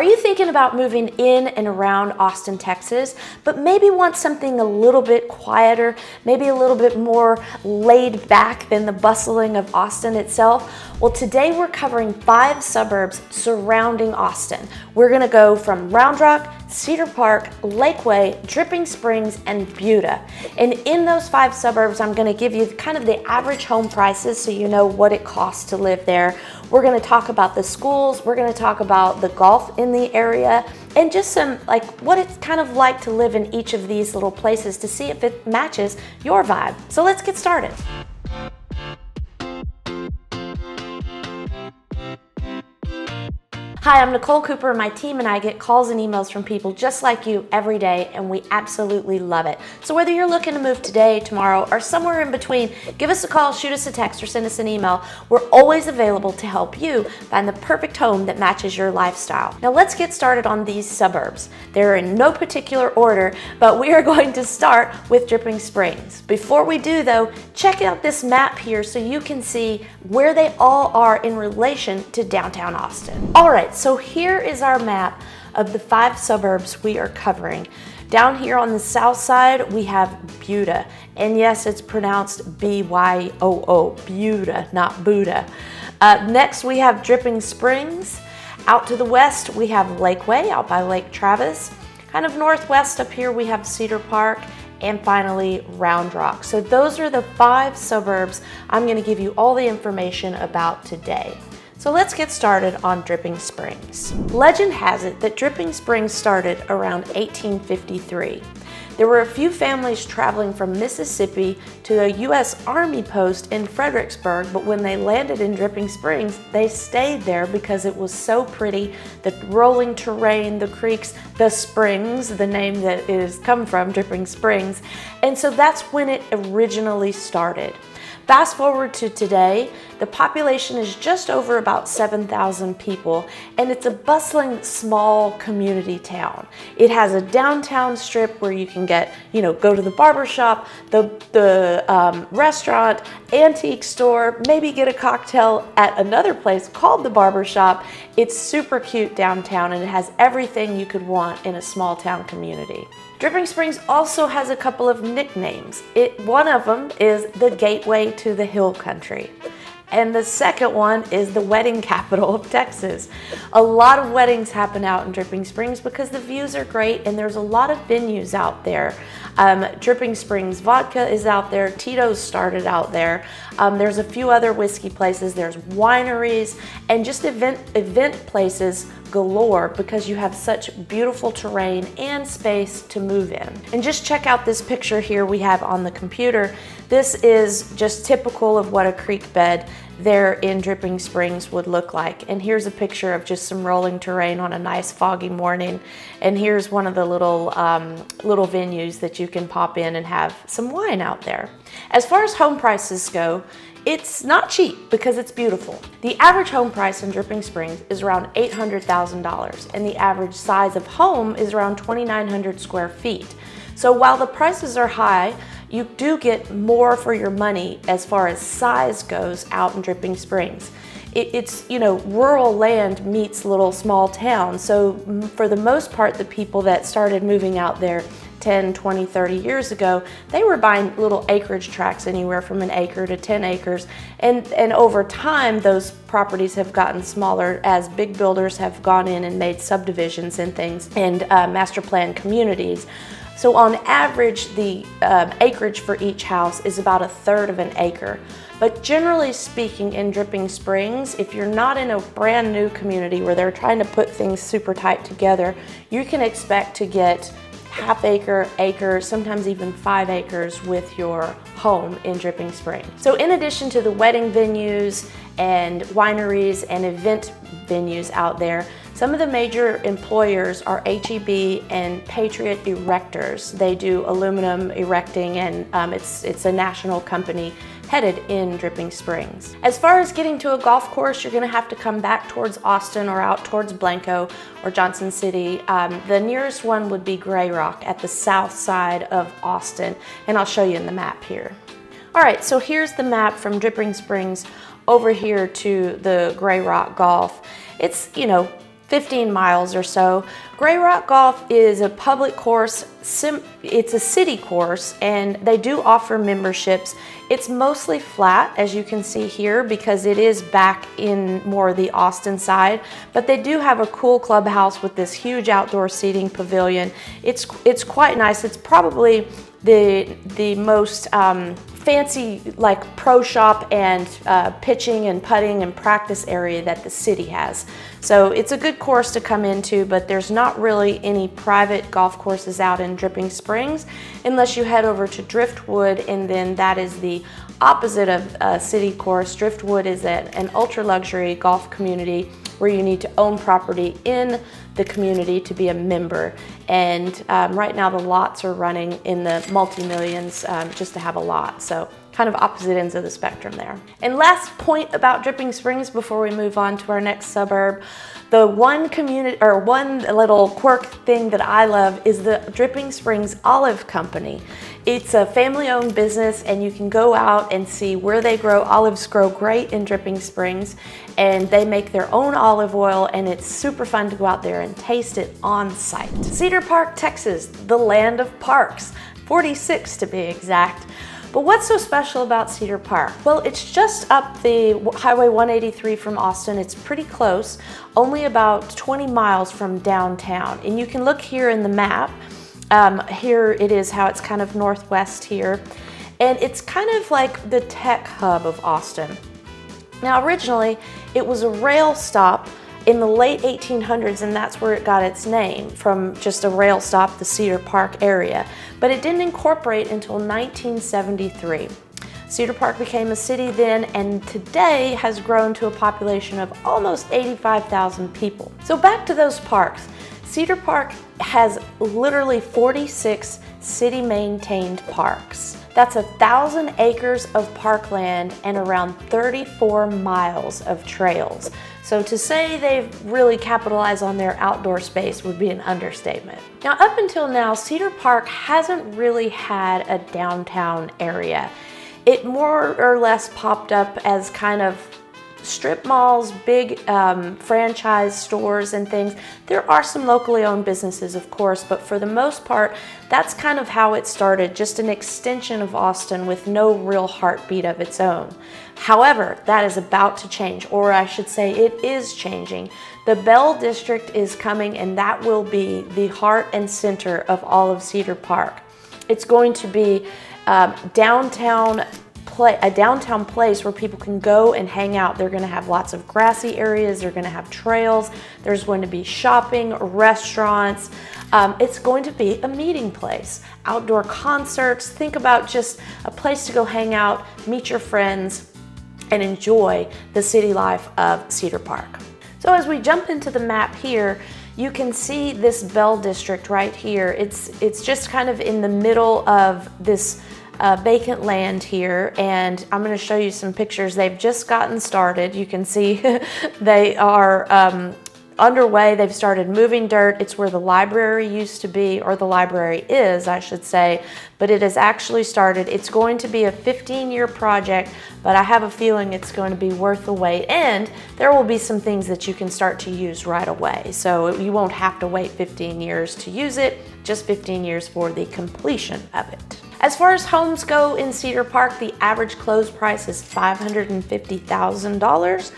Are you thinking about moving in and around Austin, Texas, but maybe want something a little bit quieter, maybe a little bit more laid back than the bustling of Austin itself? Well, today we're covering 5 suburbs surrounding Austin. We're gonna go from Round Rock, Cedar Park, Lakeway, Dripping Springs, and Buda. And in those 5 suburbs, I'm gonna give you kind of the average home prices so you know what it costs to live there. We're gonna talk about the schools, we're gonna talk about the golf in the area, and just some like what it's kind of like to live in each of these little places to see if it matches your vibe. So let's get started. Hi, I'm Nicole Cooper. My team and I get calls and emails from people just like you every day, and we absolutely love it. So whether you're looking to move today, tomorrow, or somewhere in between, give us a call, shoot us a text, or send us an email. We're always available to help you find the perfect home that matches your lifestyle. Now let's get started on these suburbs. They're in no particular order, but we are going to start with Dripping Springs. Before we do though, check out this map here so you can see where they all are in relation to downtown Austin. All right. So here is our map of the 5 suburbs we are covering. Down here on the south side, we have Buda. And yes, it's pronounced B-Y-O-O, Buda, not Buda. Next, we have Dripping Springs. Out to the west, we have Lakeway, out by Lake Travis. Kind of northwest up here, we have Cedar Park. And finally, Round Rock. So those are the 5 suburbs I'm gonna give you all the information about today. So let's get started on Dripping Springs. Legend has it that Dripping Springs started around 1853. There were a few families traveling from Mississippi to a U.S. Army post in Fredericksburg, but when they landed in Dripping Springs, they stayed there because it was so pretty. The rolling terrain, the creeks, the springs, the name that it has come from, Dripping Springs, and so that's when it originally started. Fast forward to today, the population is just over about 7,000 people, and it's a bustling small community town. It has a downtown strip where you can go to the barber shop, the restaurant, antique store, maybe get a cocktail at another place called the barber shop. It's super cute downtown, and it has everything you could want in a small town community. Dripping Springs also has a couple of nicknames. One of them is the gateway to the hill country. And the second one is the wedding capital of Texas. A lot of weddings happen out in Dripping Springs because the views are great and there's a lot of venues out there. Dripping Springs Vodka is out there, Tito's started out there. There's a few other whiskey places, there's wineries, and just event places galore because you have such beautiful terrain and space to move in. And just check out this picture here we have on the computer. This is just typical of what a creek bed there in Dripping Springs would look like. And here's a picture of just some rolling terrain on a nice foggy morning. And here's one of the little venues that you can pop in and have some wine out there. As far as home prices go, it's not cheap because it's beautiful. The average home price in Dripping Springs is around $800,000, and the average size of home is around 2,900 square feet. So while the prices are high, you do get more for your money as far as size goes out in Dripping Springs. It's rural land meets little small town. So for the most part, the people that started moving out there 10, 20, 30 years ago, they were buying little acreage tracts anywhere from an acre to 10 acres. And over time, those properties have gotten smaller as big builders have gone in and made subdivisions and things and master plan communities. So on average, the acreage for each house is about 1/3 of an acre. But generally speaking, in Dripping Springs, if you're not in a brand new community where they're trying to put things super tight together, you can expect to get half acre, sometimes even 5 acres with your home in Dripping Springs. So in addition to the wedding venues and wineries and event venues out there, some of the major employers are H-E-B and Patriot Erectors. They do aluminum erecting, and it's a national company headed in Dripping Springs. As far as getting to a golf course, you're gonna have to come back towards Austin or out towards Blanco or Johnson City. The nearest one would be Gray Rock at the south side of Austin, and I'll show you in the map here. All right, so here's the map from Dripping Springs over here to the Gray Rock Golf. It's, 15 miles or so. Grey Rock Golf is a public course. It's a city course, and they do offer memberships. It's mostly flat, as you can see here, because it is back in more the Austin side, but they do have a cool clubhouse with this huge outdoor seating pavilion. It's quite nice. It's probably the most fancy, like, pro shop and pitching and putting and practice area that the city has. So it's a good course to come into, but there's not really any private golf courses out in Dripping Springs unless you head over to Driftwood, and then that is the opposite of city course. Driftwood is an ultra luxury golf community where you need to own property in the community to be a member. And right now the lots are running in the multi-millions just to have a lot. So kind of opposite ends of the spectrum there. And last point about Dripping Springs before we move on to our next suburb. The one little quirk thing that I love is the Dripping Springs Olive Company. It's a family-owned business, and you can go out and see where they grow. Olives grow great in Dripping Springs, and they make their own olive oil, and it's super fun to go out there and taste it on site. Cedar Park, Texas, the land of parks, 46 to be exact. But what's so special about Cedar Park? Well, it's just up the Highway 183 from Austin. It's pretty close, only about 20 miles from downtown. And you can look here in the map. Here it is how it's kind of northwest here. And it's kind of like the tech hub of Austin. Now, originally, it was a rail stop in the late 1800s, and that's where it got its name, from just a rail stop, the Cedar Park area. But it didn't incorporate until 1973. Cedar Park became a city then, and today has grown to a population of almost 85,000 people. So back to those parks. Cedar Park has literally 46 city-maintained parks. That's 1,000 acres of parkland and around 34 miles of trails. So to say they've really capitalized on their outdoor space would be an understatement. Now, up until now, Cedar Park hasn't really had a downtown area. It more or less popped up as kind of strip malls, big franchise stores and things. There are some locally owned businesses, of course, but for the most part, that's kind of how it started, just an extension of Austin with no real heartbeat of its own. However, that is about to change, or I should say it is changing. The Bell District is coming, and that will be the heart and center of all of Cedar Park. It's going to be a downtown place where people can go and hang out. They're going to have lots of grassy areas. They're going to have trails. There's going to be shopping, restaurants. It's going to be a meeting place, outdoor concerts. Think about just a place to go hang out, meet your friends, and enjoy the city life of Cedar Park. So as we jump into the map here, you can see this Bell District right here. It's just kind of in the middle of this vacant land here, and I'm going to show you some pictures. They've just gotten started. You can see they are underway. They've started moving dirt. It's where the library used to be, or the library is, I should say, but it has actually started. It's going to be a 15-year project, but I have a feeling it's going to be worth the wait, and there will be some things that you can start to use right away. So you won't have to wait 15 years to use it, just 15 years for the completion of it. As far as homes go in Cedar Park, the average closed price is $550,000.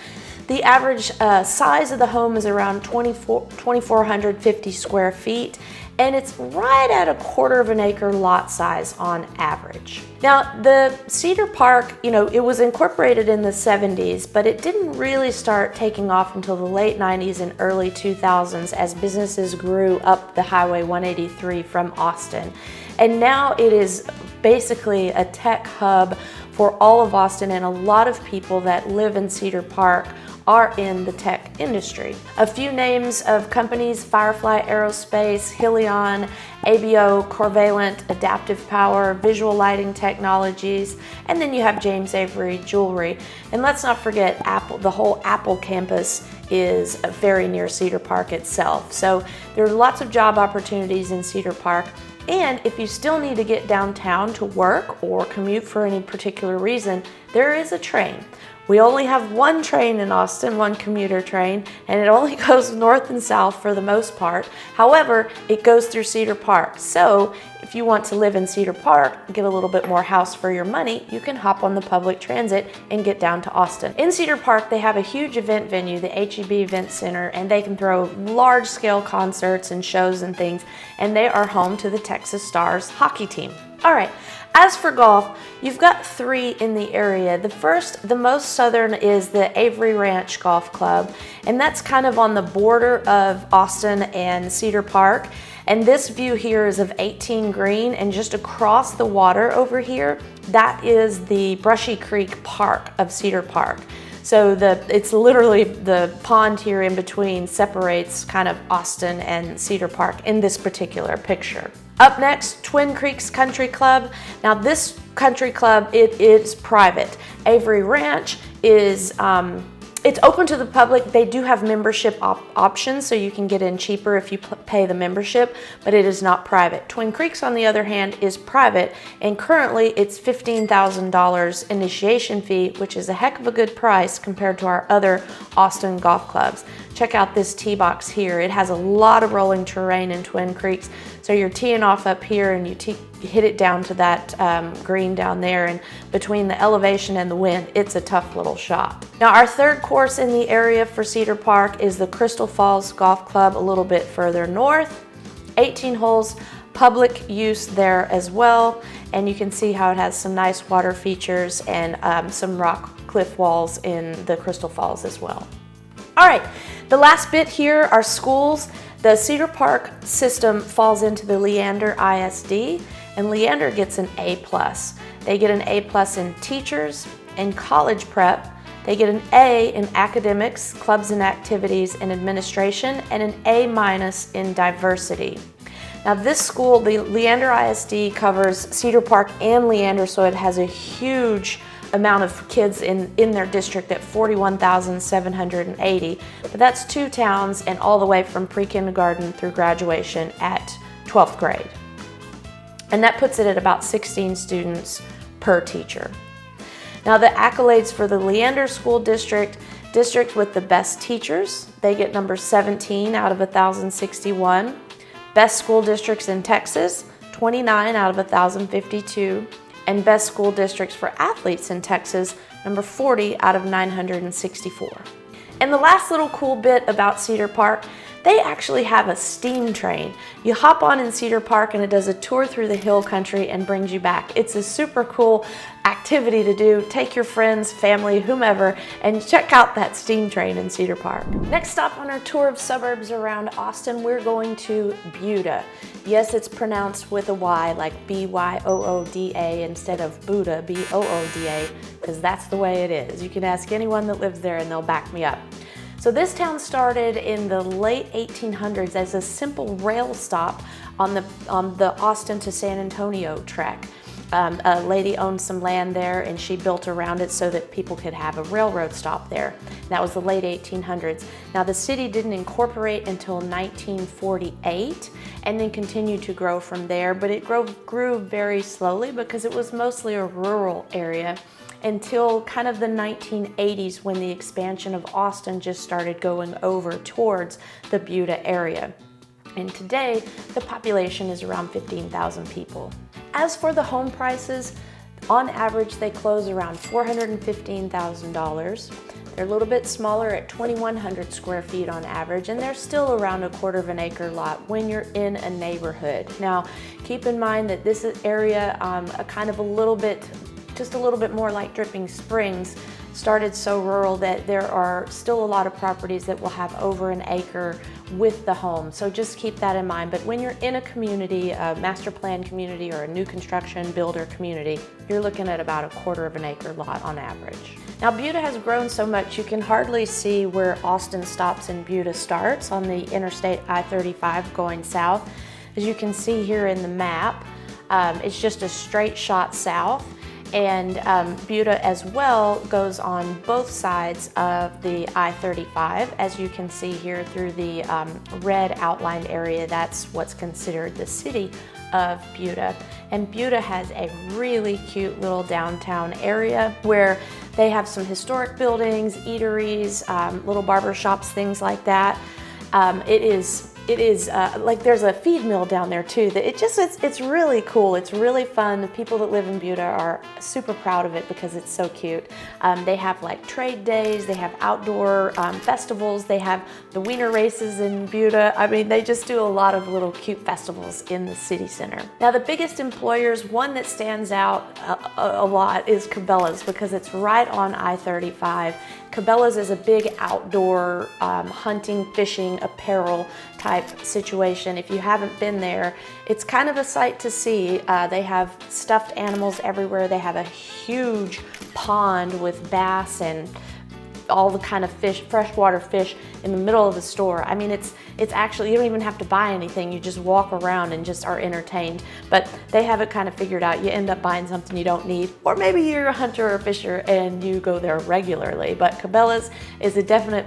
The average size of the home is around 2,450 square feet, and it's right at a 1/4 of an acre lot size on average. Now, the Cedar Park, it was incorporated in the 70s, but it didn't really start taking off until the late 90s and early 2000s as businesses grew up the Highway 183 from Austin. And now it is basically a tech hub for all of Austin, and a lot of people that live in Cedar Park are in the tech industry. A few names of companies: Firefly Aerospace, Helion, ABO, Corvalent, Adaptive Power, Visual Lighting Technologies, and then you have James Avery Jewelry. And let's not forget Apple. The whole Apple campus is very near Cedar Park itself. So there are lots of job opportunities in Cedar Park. And if you still need to get downtown to work or commute for any particular reason, there is a train. We only have one train in Austin, one commuter train, and it only goes north and south for the most part. However, it goes through Cedar Park. So if you want to live in Cedar Park, get a little bit more house for your money, you can hop on the public transit and get down to Austin. In Cedar Park, they have a huge event venue, the H-E-B Event Center, and they can throw large scale concerts and shows and things, and they are home to the Texas Stars hockey team. All right. As for golf, you've got 3 in the area. The most southern is the Avery Ranch Golf Club, and that's kind of on the border of Austin and Cedar Park. And this view here is of 18 Green, and just across the water over here, that is the Brushy Creek Park of Cedar Park. So it's literally the pond here in between separates kind of Austin and Cedar Park in this particular picture. Up next, Twin Creeks Country Club. Now this country club, it is private. Avery Ranch is, it's open to the public. They do have membership options, so you can get in cheaper if you pay the membership, but it is not private. Twin Creeks, on the other hand, is private, and currently it's $15,000 initiation fee, which is a heck of a good price compared to our other Austin golf clubs. Check out this tee box here. It has a lot of rolling terrain in Twin Creeks, so you're teeing off up here and you hit it down to that green down there, and between the elevation and the wind, it's a tough little shot. Now our third course in the area for Cedar Park is the Crystal Falls Golf Club, a little bit further north. 18 holes, public use there as well, and you can see how it has some nice water features and some rock cliff walls in the Crystal Falls as well. All right, the last bit here are schools. The Cedar Park system falls into the Leander ISD, and Leander gets an A+. They get an A+ in teachers and college prep. They get an A in academics, clubs and activities, and administration, and an A- in diversity. Now this school, the Leander ISD, covers Cedar Park and Leander, so it has a huge amount of kids in their district at 41,780, but that's 2 towns and all the way from pre-kindergarten through graduation at 12th grade. And that puts it at about 16 students per teacher. Now the accolades for the Leander School District with the best teachers, they get number 17 out of 1,061. Best school districts in Texas, 29 out of 1,052. And best school districts for athletes in Texas, number 40 out of 964. And the last little cool bit about Cedar Park, they actually have a steam train. You hop on in Cedar Park and it does a tour through the hill country and brings you back. It's a super cool activity to do. Take your friends, family, whomever, and check out that steam train in Cedar Park. Next stop on our tour of suburbs around Austin, we're going to Buda. Yes, it's pronounced with a Y, like B-Y-O-O-D-A instead of Buda, B-O-O-D-A, because that's the way it is. You can ask anyone that lives there and they'll back me up. So this town started in the late 1800s as a simple rail stop on the Austin to San Antonio trek. A lady owned some land there and she built around it so that people could have a railroad stop there. That was the late 1800s. Now the city didn't incorporate until 1948 and then continued to grow from there, but it grew very slowly because it was mostly a rural area until kind of the 1980s when the expansion of Austin just started going over towards the Buda area. And today, the population is around 15,000 people. As for the home prices, on average, they close around $415,000. They're a little bit smaller at 2,100 square feet on average, and they're still around a 1/4 acre lot when you're in a neighborhood. Now, keep in mind that this area, just a little bit more like Dripping Springs, started so rural that there are still a lot of properties that will have over an acre with the home. So just keep that in mind. But when you're in a community, a master plan community or a new construction builder community, you're looking at about a 1/4 acre lot on average. Now Buda has grown so much you can hardly see where Austin stops and Buda starts on the Interstate I-35 going south. As you can see here in the map, it's just a straight shot south. And Buda as well goes on both sides of the I-35. As you can see here through the red outlined area, that's what's considered the city of Buda. And Buda has a really cute little downtown area where They have some historic buildings, eateries, little barber shops, things like that. It is like there's a feed mill down there too. That it's really cool. It's really fun. The people that live in Buda are super proud of it because it's so cute. They have like trade days. They have outdoor festivals. They have the wiener races in Buda. I mean, they just do a lot of little cute festivals in the city center. Now, the biggest employers, one that stands out a lot is Cabela's because it's right on I-35. Cabela's is a big outdoor hunting, fishing, apparel type situation. If you haven't been there, it's kind of a sight to see. They have stuffed animals everywhere. They have a huge pond with bass and all the kind of fish, freshwater fish in the middle of the store. I mean, it's actually, you don't even have to buy anything. You just walk around and just are entertained. But they have it kind of figured out. You end up buying something you don't need, or maybe you're a hunter or a fisher and you go there regularly. But Cabela's is a definite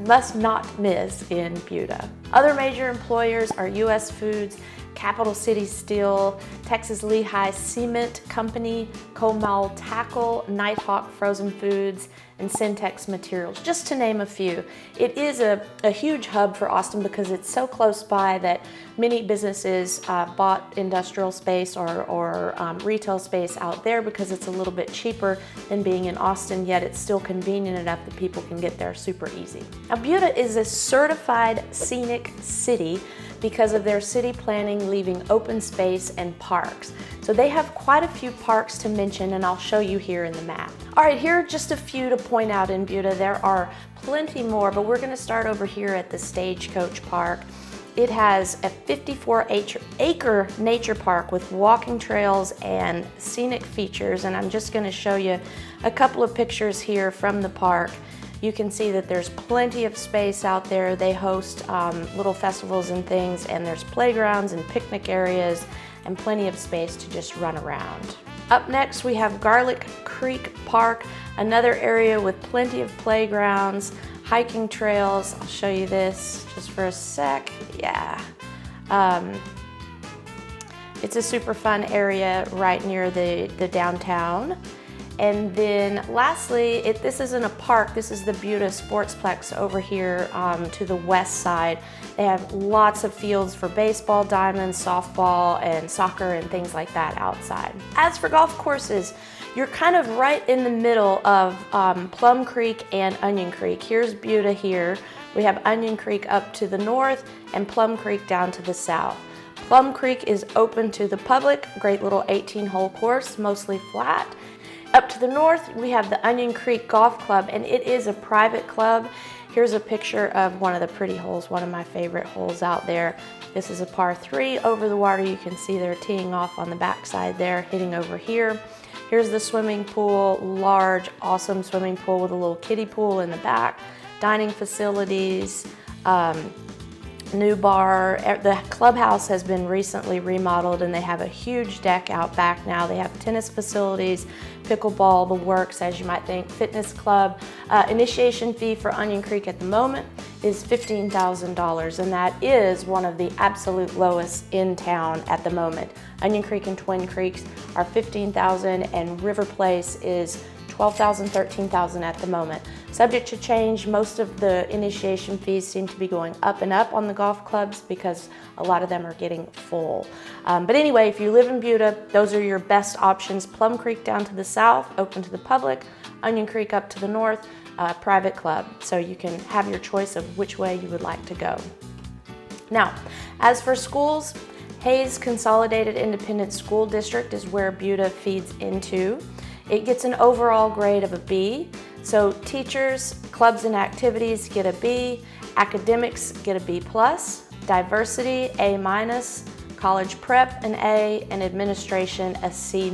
must not miss in Buda. Other major employers are U.S. Foods, Capital City Steel, Texas Lehigh Cement Company, Comal Tackle, Nighthawk Frozen Foods, and Syntex Materials, just to name a few. It is a huge hub for Austin because it's so close by that many businesses bought industrial space or retail space out there because it's a little bit cheaper than being in Austin, yet it's still convenient enough that people can get there super easy. Now, Buda is a certified scenic city because of their city planning leaving open space and parks. So they have quite a few parks to mention, and I'll show you here in the map. All right, here are just a few to point out in Buda. There are plenty more, but we're gonna start over here at the Stagecoach Park. It has a 54-acre nature park with walking trails and scenic features, and I'm just gonna show you a couple of pictures here from the park. You can see that there's plenty of space out there. They host little festivals and things, and there's playgrounds and picnic areas and plenty of space to just run around. Up next, we have Garlic Creek Park, another area with plenty of playgrounds, hiking trails. I'll show you this just for a sec. Yeah. It's a super fun area right near the downtown. And then lastly, this isn't a park, this is the Buda Sportsplex over here to the west side. They have lots of fields for baseball, diamonds, softball, and soccer and things like that outside. As for golf courses, you're kind of right in the middle of Plum Creek and Onion Creek. Here's Buda here. We have Onion Creek up to the north and Plum Creek down to the south. Plum Creek is open to the public, great little 18-hole course, mostly flat. Up to the north, we have the Onion Creek Golf Club, and it is a private club. Here's a picture of one of the pretty holes, one of my favorite holes out there. This is a par 3 over the water. You can see they're teeing off on the backside there, hitting over here. Here's the swimming pool, large, awesome swimming pool with a little kiddie pool in the back, dining facilities, new bar. The clubhouse has been recently remodeled and they have a huge deck out back now. They have tennis facilities, pickleball, the works, as you might think, fitness club. Initiation fee for Onion Creek at the moment is $15,000, and that is one of the absolute lowest in town at the moment. Onion Creek and Twin Creeks are $15,000 and River Place is $12,000, $13,000 at the moment. Subject to change, most of the initiation fees seem to be going up and up on the golf clubs because a lot of them are getting full. But anyway, if you live in Buda, those are your best options. Plum Creek down to the south, open to the public. Onion Creek up to the north, private club. So you can have your choice of which way you would like to go. Now, as for schools, Hayes Consolidated Independent School District is where Buda feeds into. It gets an overall grade of a B. So teachers, clubs and activities get a B, academics get a B+, diversity A-, college prep an A, and administration a C-.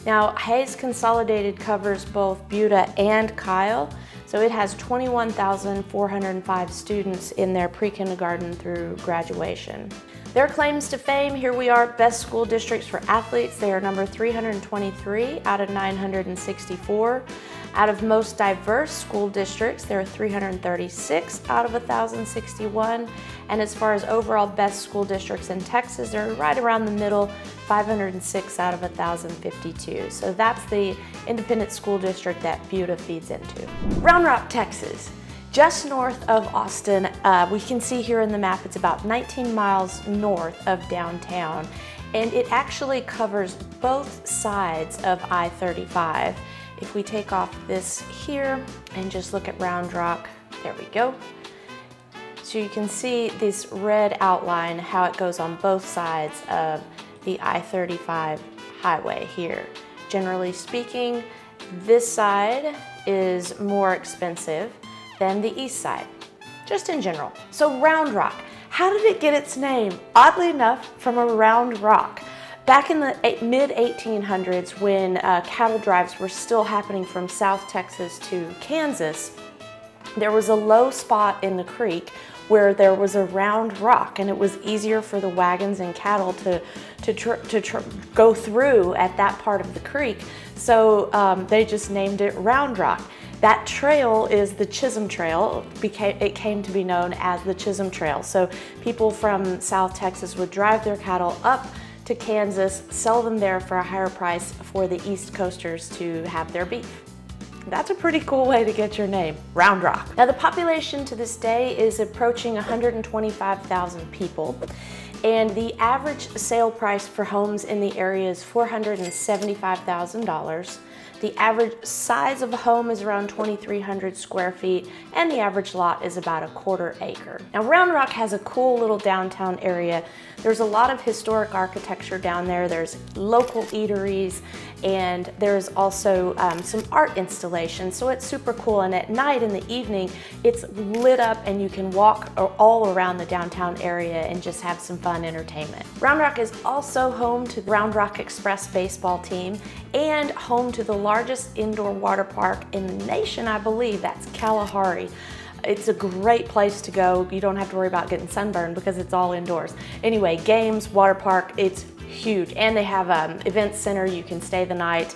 Now, Hayes Consolidated covers both Buda and Kyle, so it has 21,405 students in their pre-kindergarten through graduation. Their claims to fame, here we are, best school districts for athletes. They are number 323 out of 964. Out of most diverse school districts, there are 336 out of 1,061. And as far as overall best school districts in Texas, they're right around the middle, 506 out of 1,052. So that's the independent school district that Buda feeds into. Round Rock, Texas. Just north of Austin, we can see here in the map, it's about 19 miles north of downtown, and it actually covers both sides of I-35. If we take off this here and just look at Round Rock, there we go. So you can see this red outline, how it goes on both sides of the I-35 highway here. Generally speaking, this side is more expensive than the east side, just in general. So Round Rock, how did it get its name? Oddly enough, from a round rock. Back in the mid-1800s, when cattle drives were still happening from South Texas to Kansas, there was a low spot in the creek where there was a round rock, and it was easier for the wagons and cattle to go through at that part of the creek. So they just named it Round Rock. That trail is the Chisholm Trail. It came to be known as the Chisholm Trail. So people from South Texas would drive their cattle up to Kansas, sell them there for a higher price for the East Coasters to have their beef. That's a pretty cool way to get your name, Round Rock. Now the population to this day is approaching 125,000 people, and the average sale price for homes in the area is $475,000. The average size of a home is around 2,300 square feet, and the average lot is about a 1/4 acre. Now Round Rock has a cool little downtown area. There's a lot of historic architecture down there. There's local eateries, and there's also some art installations, so it's super cool. And at night, in the evening, it's lit up and you can walk all around the downtown area and just have some fun entertainment. Round Rock is also home to the Round Rock Express baseball team and home to the largest indoor water park in the nation, I believe. That's Kalahari. It's a great place to go. You don't have to worry about getting sunburned because it's all indoors. Anyway, games, water park, it's huge. And they have an event center. You can stay the night,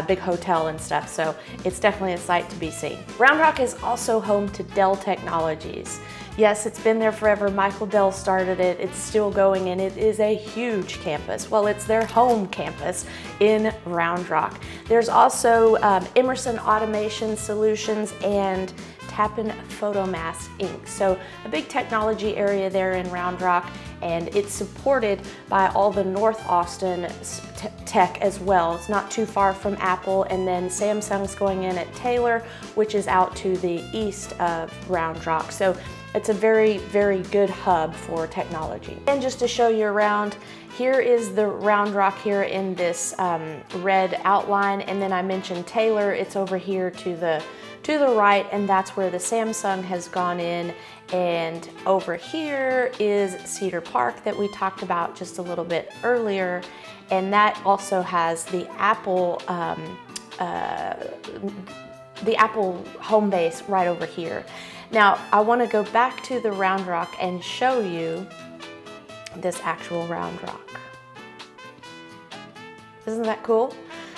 big hotel and stuff. So it's definitely a sight to be seen. Round Rock is also home to Dell Technologies. Yes, it's been there forever. Michael Dell started it. It's still going, and it is a huge campus. Well, it's their home campus in Round Rock. There's also Emerson Automation Solutions and Tappan Photomask Inc. So a big technology area there in Round Rock, and it's supported by all the North Austin tech as well. It's not too far from Apple, and then Samsung's going in at Taylor, which is out to the east of Round Rock. So it's a very, very good hub for technology. And just to show you around, here is the Round Rock here in this red outline, and then I mentioned Taylor. It's over here to the right, and that's where the Samsung has gone in. And over here is Cedar Park that we talked about just a little bit earlier, and that also has the Apple home base right over here. Now I want to go back to the Round Rock and show you this actual Round Rock. Isn't that cool?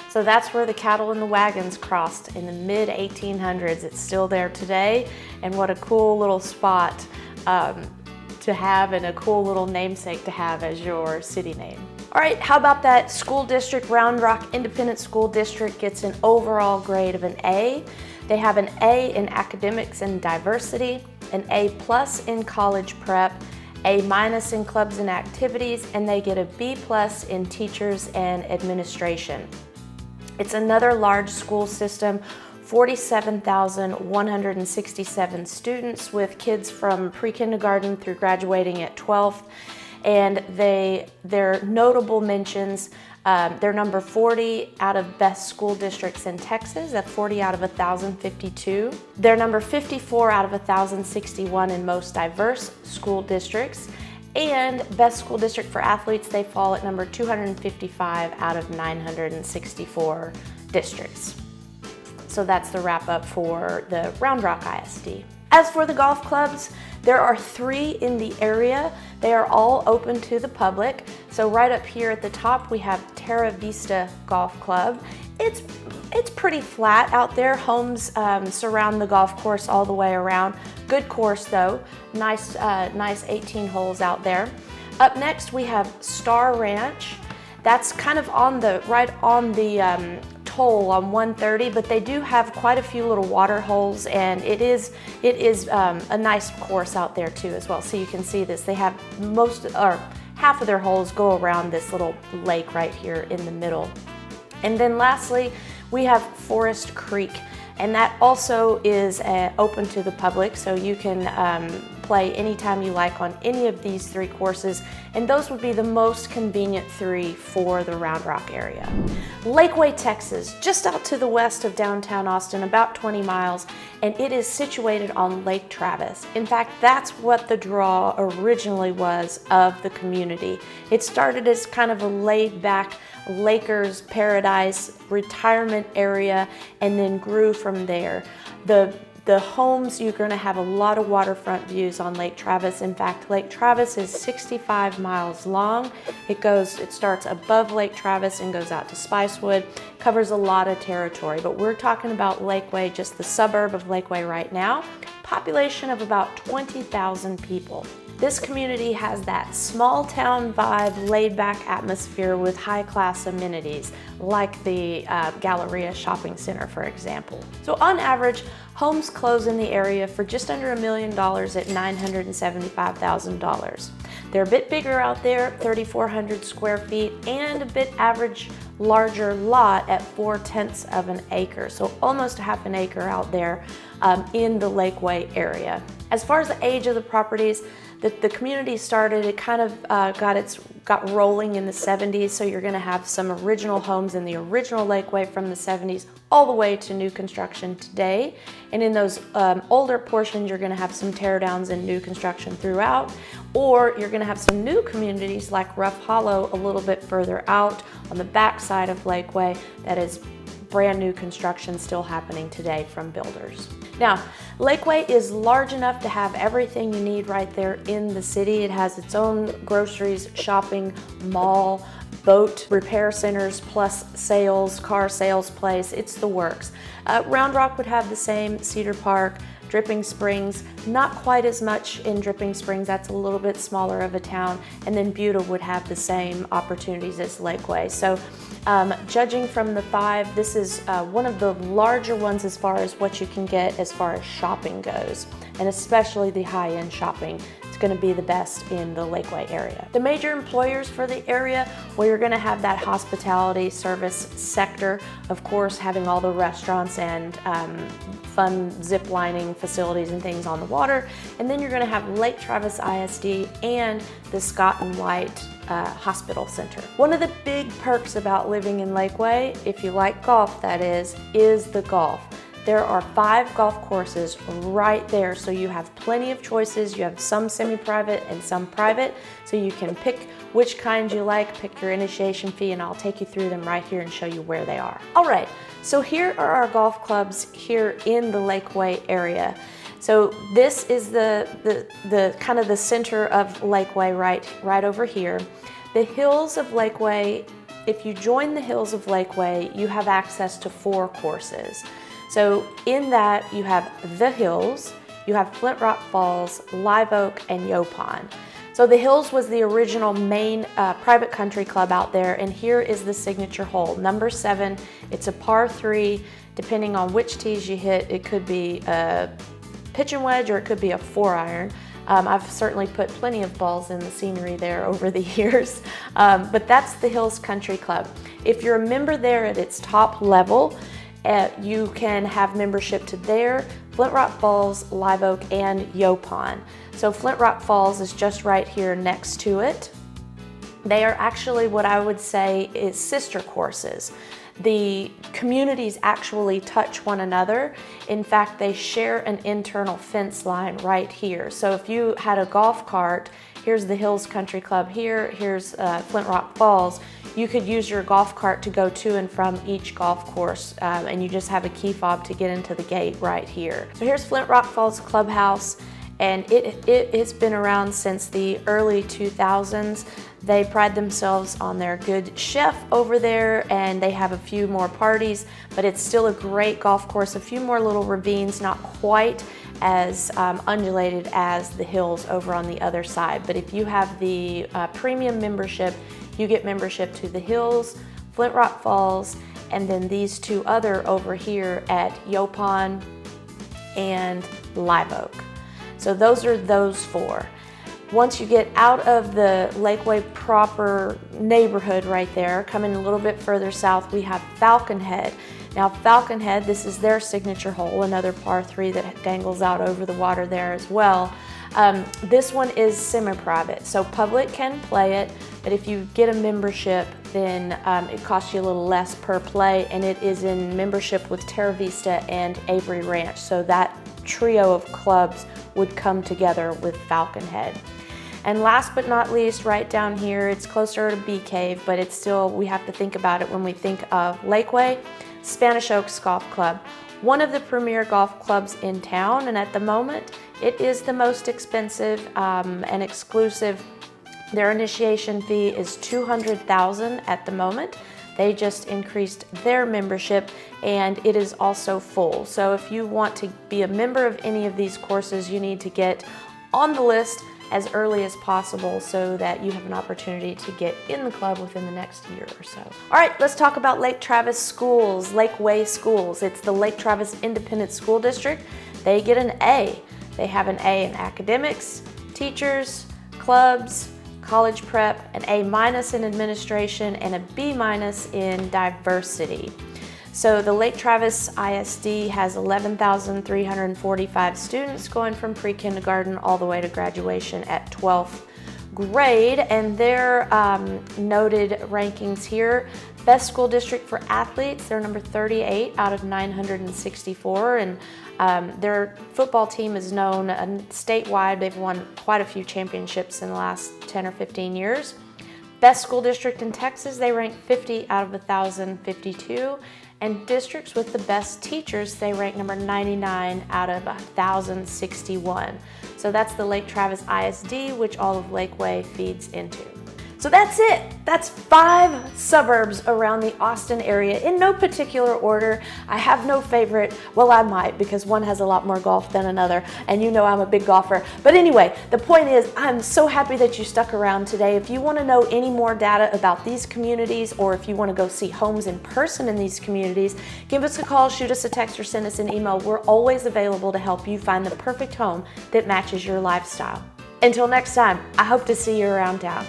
So that's where the cattle and the wagons crossed in the mid-1800s. It's still there today, and what a cool little spot to have, and a cool little namesake to have as your city name. All right, how about that school district? Round Rock Independent School District gets an overall grade of an A. They have an A in academics and diversity, an A+ in college prep, A- in clubs and activities, and they get a B+ in teachers and administration. It's another large school system, 47,167 students, with kids from pre-kindergarten through graduating at 12th. And their notable mentions, they're number 40 out of best school districts in Texas, at 40 out of 1,052. They're number 54 out of 1,061 in most diverse school districts. And best school district for athletes, they fall at number 255 out of 964 districts. So that's the wrap up for the Round Rock ISD. As for the golf clubs, there are 3 in the area. They are all open to the public. So right up here at the top, we have Terra Vista Golf Club. It's pretty flat out there. Homes surround the golf course all the way around. Good course though. Nice 18 holes out there. Up next, we have Star Ranch. That's kind of right on the toll on 130, but they do have quite a few little water holes, and it is a nice course out there too as well. So you can see this. They have half of their holes go around this little lake right here in the middle. And then lastly, we have Forest Creek, and that also is open to the public, so you can play anytime you like on any of these 3 courses, and those would be the most convenient 3 for the Round Rock area. Lakeway, Texas, just out to the west of downtown Austin, about 20 miles, and it is situated on Lake Travis. In fact, that's what the draw originally was of the community. It started as kind of a laid-back Lakers paradise retirement area, and then grew from there. The homes, you're going to have a lot of waterfront views on Lake Travis. In fact, Lake Travis is 65 miles long. It starts above Lake Travis and goes out to Spicewood, covers a lot of territory, but we're talking about Lakeway, just the suburb of Lakeway right now. Population of about 20,000 people. This community has that small town vibe, laid back atmosphere with high class amenities, like the Galleria Shopping Center, for example. So on average, homes close in the area for just under $1 million at $975,000. They're a bit bigger out there, 3,400 square feet, and a bit average larger lot at 4/10 of an acre. So almost a half an acre out there in the Lakeway area. As far as the age of the properties, the community started, it kind of got rolling in the 70s, so you're going to have some original homes in the original Lakeway from the 70s all the way to new construction today. And in those older portions, you're going to have some tear downs and new construction throughout, or you're going to have some new communities like Rough Hollow a little bit further out on the back side of Lakeway that is brand new construction still happening today from builders. Now, Lakeway is large enough to have everything you need right there in the city. It has its own groceries, shopping, mall, boat repair centers, plus sales, car sales place. It's the works. Round Rock would have the same, Cedar Park, Dripping Springs, not quite as much in Dripping Springs, that's a little bit smaller of a town, and then Buda would have the same opportunities as Lakeway. So judging from the 5, this is one of the larger ones as far as what you can get as far as shopping goes, and especially the high-end shopping. It's going to be the best in the Lakeway area. The major employers for the area, well, you're going to have that hospitality service sector, of course, having all the restaurants and fun zip lining facilities and things on the water. And then you're going to have Lake Travis ISD and the Scott and White Hospital Center. One of the big perks about living in Lakeway, if you like golf that is the golf. There are 5 golf courses right there, so you have plenty of choices. You have some semi-private and some private, so you can pick which kind you like, pick your initiation fee, and I'll take you through them right here and show you where they are. All right, so here are our golf clubs here in the Lakeway area. So this is the kind of the center of Lakeway right over here. The hills of Lakeway, if you join the hills of Lakeway, you have access to 4 courses. So in that, you have the hills, you have Flint Rock Falls, Live Oak, and Yopon. So the hills was the original main private country club out there, and here is the signature hole, number 7. It's a par 3. Depending on which tees you hit, it could be a pitch and wedge or it could be a 4-iron. I've certainly put plenty of balls in the scenery there over the years, but that's the Hills Country Club. If you're a member there at its top level, you can have membership to there, Flint Rock Falls, Live Oak, and Yopon. So Flint Rock Falls is just right here next to it. They are actually what I would say is sister courses. The communities actually touch one another. In fact, they share an internal fence line right here. So if you had a golf cart Here's the Hills Country Club here. Here's Flint Rock Falls. You could use your golf cart to go to and from each golf course, and you just have a key fob to get into the gate right here. So here's Flint Rock Falls Clubhouse, and it's been around since the early 2000s. They pride themselves on their good chef over there, and they have a few more parties, but it's still a great golf course. A few more little ravines, not quite as undulated as the hills over on the other side. But if you have the premium membership, you get membership to the Hills, Flint Rock Falls, and then these two other over here at Yopon and Live Oak. So those are those four. Once you get out of the Lakeway proper neighborhood right there, coming a little bit further south, we have Falcon Head. Now Falcon Head, this is their signature hole, another par 3 that dangles out over the water there as well. This one is semi-private, so public can play it, but if you get a membership, then it costs you a little less per play, and it is in membership with Terra Vista and Avery Ranch, so that trio of clubs would come together with Falcon Head. And last but not least, right down here, it's closer to Bee Cave, but it's still, we have to think about it when we think of Lakeway, Spanish Oaks Golf Club. One of the premier golf clubs in town, and at the moment, it is the most expensive and exclusive. Their initiation fee is $200,000 at the moment. They just increased their membership, and it is also full. So if you want to be a member of any of these courses, you need to get on the list as early as possible so that you have an opportunity to get in the club within the next year or so. All right, let's talk about Lake Travis schools, Lakeway schools. It's the Lake Travis Independent School District. They get an A. They have an A in academics, teachers, clubs, college prep, an A- in administration, and a B- in diversity. So the Lake Travis ISD has 11,345 students going from pre-kindergarten all the way to graduation at 12th grade, and their noted rankings here. Best school district for athletes, they're number 38 out of 964, and their football team is known statewide. They've won quite a few championships in the last 10 or 15 years. Best school district in Texas, they rank 50 out of 1,052. And districts with the best teachers, they rank number 99 out of 1,061. So that's the Lake Travis ISD, which all of Lakeway feeds into. So that's it. That's 5 suburbs around the Austin area in no particular order. I have no favorite. Well, I might, because one has a lot more golf than another, and you know I'm a big golfer. But anyway, the point is, I'm so happy that you stuck around today. If you want to know any more data about these communities, or if you want to go see homes in person in these communities, give us a call, shoot us a text, or send us an email. We're always available to help you find the perfect home that matches your lifestyle. Until next time, I hope to see you around town.